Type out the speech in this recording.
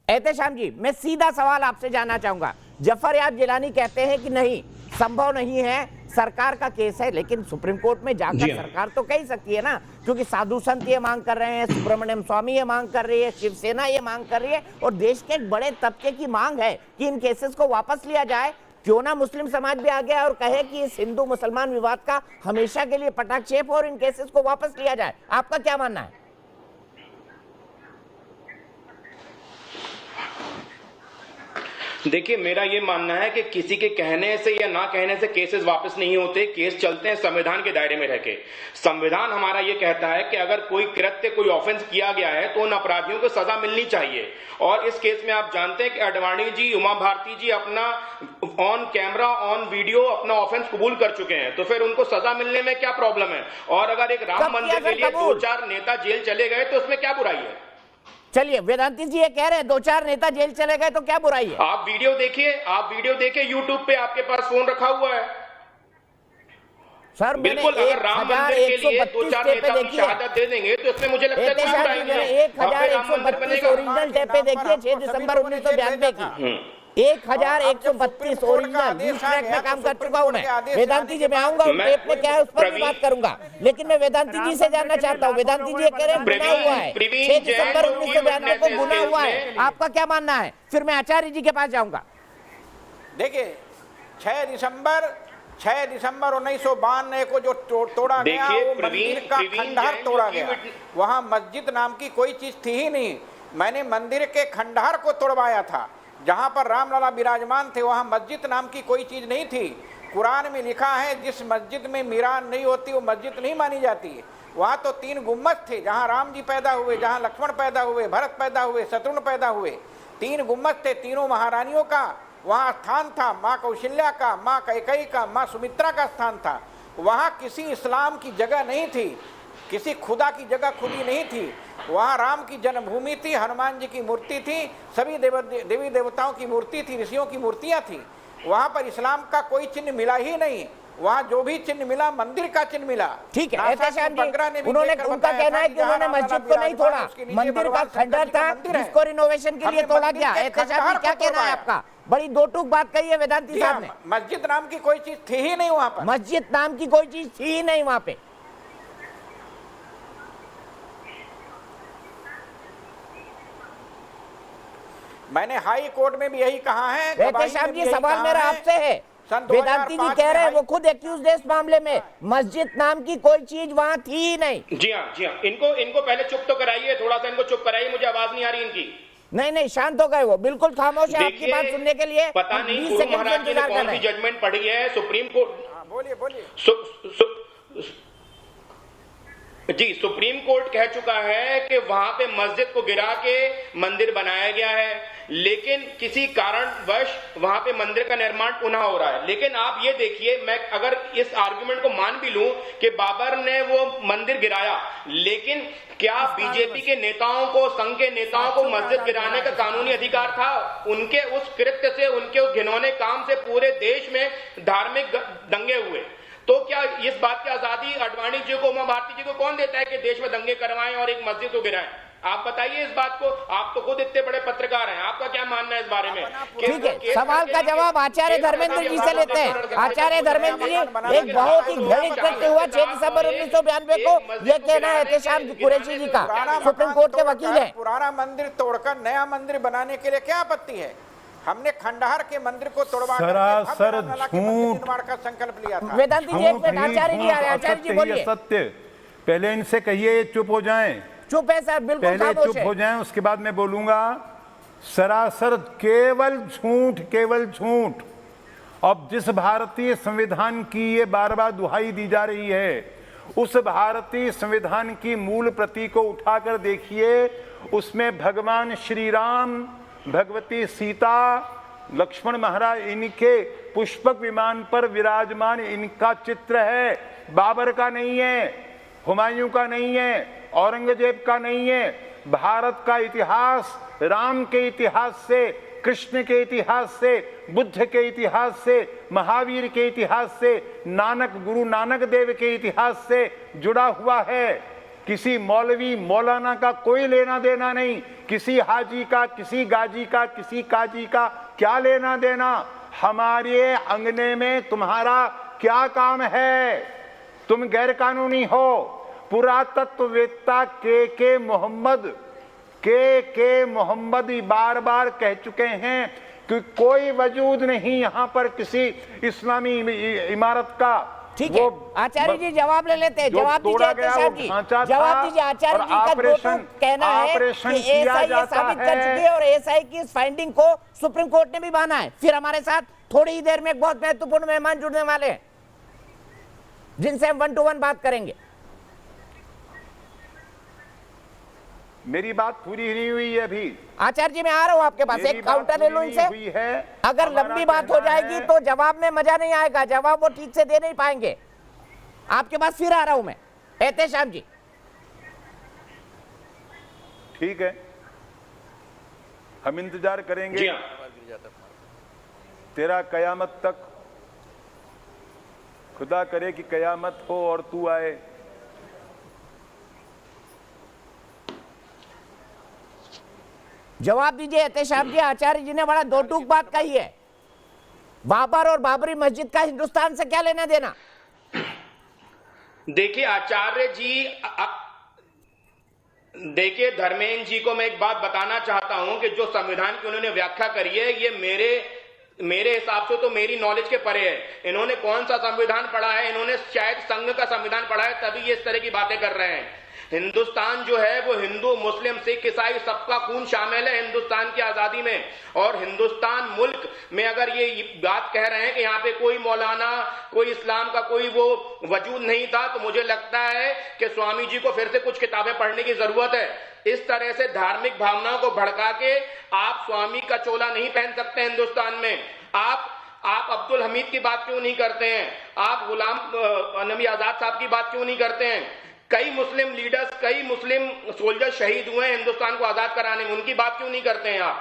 एहतेशाम जी, मैं सीधा सवाल आपसे जानना चाहूंगा। जफर याब जिलानी कहते हैं कि नहीं, संभव नहीं है, सरकार का केस है, लेकिन सुप्रीम कोर्ट में जाकर सरकार तो कह सकती है ना, क्योंकि साधु संत ये मांग कर रहे हैं, सुब्रमण्यम स्वामी ये मांग कर रही है, शिवसेना ये मांग कर रही है, और देश के एक बड़े तबके की मांग है कि इन केसेस को वापस लिया जाए। क्यों ना मुस्लिम समाज भी आ गया और कहे कि इस हिंदू मुसलमान विवाद का हमेशा के लिए पटाक्षेप और इन केसेस को वापस लिया जाए। आपका क्या मानना है? देखिए, मेरा ये मानना है कि किसी के कहने से या ना कहने से केसेस वापस नहीं होते, केस चलते हैं संविधान के दायरे में रहकर। संविधान हमारा ये कहता है कि अगर कोई कृत्य, कोई ऑफेंस किया गया है तो उन अपराधियों को सजा मिलनी चाहिए। और इस केस में आप जानते हैं कि अडवाणी जी, उमा भारती जी अपना ऑन कैमरा, ऑन वीडियो अपना ऑफेंस कबूल कर चुके हैं, तो फिर उनको सजा मिलने में क्या प्रॉब्लम है? और अगर एक राम मंदिर के लिए 2-4 नेता जेल चले गए तो उसमें क्या बुराई है? चलिए, वेदांती जी ये कह रहे हैं 2-4 नेता जेल चले गए तो क्या बुराई है? आप वीडियो देखिए यूट्यूब पे, आपके पास फोन रखा हुआ है। सर, बिल्कुल, अगर राम मंदिर के लिए 2-4 नेता की शहादत दे देंगे तो इसमें मुझे लगता है 1132 ओरिजिनल टेपें देखिए 6 दिसंबर 1992 की। 1132 ओरिजिनल न्यूज ट्रैक में काम कर चुका हूं मैं। वेदांती जी मैं आऊंगा, टेप में क्या है उस पर भी बात करूंगा, लेकिन मैं वेदांती जी से जानना चाहता हूं। वेदांती जी कह रहे हैं गुना हुआ है, 6 दिसंबर 1992 को गुना हुआ है, आपका क्या मानना है? फिर मैं आचार्य जी के पास जाऊंगा। देखिए, 6 दिसंबर 1992 को जो तोड़ा गया, वो मंदिर का खंडहर तोड़ा गया। वहां मस्जिद नाम की कोई चीज थी ही नहीं। मैंने मंदिर के खंडहर को तोड़वाया था। जहां पर रामलला विराजमान थे वहां मस्जिद नाम की कोई चीज नहीं थी। कुरान में लिखा है, जिस मस्जिद में मीरान नहीं होती वो मस्जिद नहीं मानी जाती है। वहां तो 3 गुम्बद थे, जहां राम जी पैदा हुए, जहां लक्ष्मण पैदा हुए, भरत पैदा हुए, शत्रुघ्न पैदा हुए। 3 गुम्बद थे, तीनों महारानियों का वहां स्थान था। माँ कौशल्या का, माँ कैकेयी का, माँ सुमित्रा का स्थान था। वहां किसी इस्लाम की जगह नहीं थी, किसी खुदा की जगह खुदी नहीं थी। वहाँ राम की जन्मभूमि थी, हनुमान जी की मूर्ति थी, सभी देवी देवताओं की मूर्ति थी, ऋषियों की मूर्तियाँ थी। वहाँ पर इस्लाम का कोई चिन्ह मिला ही नहीं। वहाँ जो भी चिन्ह मिला मंदिर का चिन्ह मिला। ठीक है, उन्होंने, उनका कहना है कि उन्होंने मस्जिद को नहीं तोड़ा, मंदिर का खंडहर था जिसको रिनोवेशन के लिए तोड़ा गया। क्या कहना है आपका? बड़ी दो टूक बात कही है वेदांती साहब ने। मस्जिद नाम की कोई चीज थी ही नहीं वहाँ पर, मस्जिद नाम की कोई चीज थी ही नहीं वहाँ पे। मैंने हाई कोर्ट में भी यही कहा है। एहतेशाम जी, सवाल मेरा आपसे है, वेदांती जी कह रहे हैं, वो खुद एक्यूज्ड है इस मामले में, मस्जिद नाम की कोई चीज वहाँ थी ही नहीं। जी हाँ, इनको पहले चुप तो कराइए, थोड़ा सा इनको चुप कराइए, मुझे आवाज नहीं आ रही इनकी। नहीं, शांत हो गए, वो बिल्कुल खामोश है आपकी बात सुनने के लिए। पता नहीं गुरु महाराज जी ने कौन सी जजमेंट पढ़ी है सुप्रीम कोर्ट। बोलिए। जी, सुप्रीम कोर्ट कह चुका है कि वहां पे मस्जिद को गिरा के मंदिर बनाया गया है, लेकिन किसी कारणवश वहां पे मंदिर का निर्माण पुनः हो रहा है। लेकिन आप ये देखिए, मैं अगर इस आर्गुमेंट को मान भी लूं कि बाबर ने वो मंदिर गिराया, लेकिन क्या बीजेपी के नेताओं को, संघ के नेताओं को मस्जिद गिराने का कानूनी अधिकार था? उनके उस कृत्य से, उनके उस घिनौने काम से पूरे देश में धार्मिक दंगे हुए। तो क्या इस बात की आजादी अडवाणी जी को, उमा भारती जी को कौन देता है कि देश में दंगे करवाएं और एक मस्जिद को गिराएं? आप बताइए इस बात को। आप तो खुद इतने बड़े पत्रकार हैं, आपका क्या मानना है इस बारे में? ठीक है, सवाल का जवाब आचार्य धर्मेंद्र जी से लेते हैं। आचार्य धर्मेंद्र जी, एक बहुत ही घृणित कृत्य हुआ 6 दिसंबर 1992 को, ये कहना है एहतेशाम कुरैशी जी का, सुप्रीम कोर्ट के वकील है। पुराना मंदिर तोड़कर नया मंदिर बनाने के लिए क्या आपत्ति है? हमने खंडहर के मंदिर को तोड़वा सरासर झूठ का संकल्प लिया था। वेदांती जी, एक मिनट, आचार्य जी आ रहे हैं, आचार्य जी बोलिए। सत्य, पहले इनसे कहिए चुप हो जाएं। चुप है सर, बिल्कुल पहले चुप हो जाएं, उसके बाद मैं बोलूंगा। सरासर केवल झूठ, केवल झूठ। अब जिस भारतीय संविधान की ये बार-बार दुहाई दी जा रही है, उस भारतीय संविधान की मूल प्रति को उठाकर देखिए, उसमें भगवान श्री राम, भगवती सीता, लक्ष्मण महाराज, इनके पुष्पक विमान पर विराजमान इनका चित्र है। बाबर का नहीं है, हुमायूं का नहीं है, औरंगजेब का नहीं है। भारत का इतिहास राम के इतिहास से, कृष्ण के इतिहास से, बुद्ध के इतिहास से, महावीर के इतिहास से, गुरु नानक देव के इतिहास से जुड़ा हुआ है। किसी मौलवी मौलाना का कोई लेना देना नहीं, किसी हाजी का, किसी गाजी का, किसी काजी का क्या लेना देना। हमारे अंगने में तुम्हारा क्या काम है? तुम गैर कानूनी हो। पुरातत्ववेत्ता के मोहम्मद बार बार कह चुके हैं कि कोई वजूद नहीं यहां पर किसी इस्लामी इमारत का। ठीक है, आचार्य जी जवाब ले लेते हैं। जवाब दीजिए साहब जी, जवाब दीजिए। आचार्य जी का जो कहना है कि एएसआई ये साबित कर चुकी है और एएसआई की इस फाइंडिंग को सुप्रीम कोर्ट ने भी माना है। फिर हमारे साथ थोड़ी ही देर में एक बहुत महत्वपूर्ण मेहमान जुड़ने वाले हैं जिनसे हम 1-to-1 बात करेंगे। मेरी बात पूरी नहीं हुई है अभी। आचार्य जी मैं आ रहा हूं आपके पास, एक काउंटर ले लूं इनसे। अगर लंबी बात हो जाएगी तो जवाब में मजा नहीं आएगा, जवाब वो ठीक से दे नहीं पाएंगे। आपके पास फिर आ रहा हूं मैं, एहतेशाम जी। ठीक है, हम इंतजार करेंगे तेरा कयामत तक। खुदा करे कि कयामत हो और तू आए। जवाब दीजिए एहतेशाम जी। आचार्य जी ने बड़ा दो टूक बात कही है। बाबर और बाबरी मस्जिद का हिंदुस्तान से क्या लेना देना? देखिए आचार्य जी, देखिए धर्मेंद्र जी को मैं एक बात बताना चाहता हूं कि जो संविधान की उन्होंने व्याख्या करी है ये मेरे हिसाब से तो मेरी नॉलेज के परे है। इन्होंने कौन सा संविधान पढ़ा है? इन्होंने शायद संघ का संविधान पढ़ा है, तभी ये इस तरह की बातें कर रहे हैं। हिंदुस्तान जो है वो हिंदू मुस्लिम सिख ईसाई सबका खून शामिल है हिंदुस्तान की आजादी में। और हिंदुस्तान मुल्क में अगर ये बात कह रहे हैं कि यहाँ पे कोई मौलाना, कोई इस्लाम का कोई वो वजूद नहीं था, तो मुझे लगता है कि स्वामी जी को फिर से कुछ किताबें पढ़ने की जरूरत है। इस तरह से धार्मिक भावनाओं को भड़का के आप स्वामी का चोला नहीं पहन सकते हिंदुस्तान में। आप अब्दुल हमीद की बात क्यों नहीं करते हैं? आप गुलाम नबी आजाद साहब की बात क्यों नहीं करते हैं? कई मुस्लिम लीडर्स, कई मुस्लिम सोल्जर शहीद हुए हैं हिंदुस्तान को आजाद कराने में, उनकी बात क्यों नहीं करते हैं आप?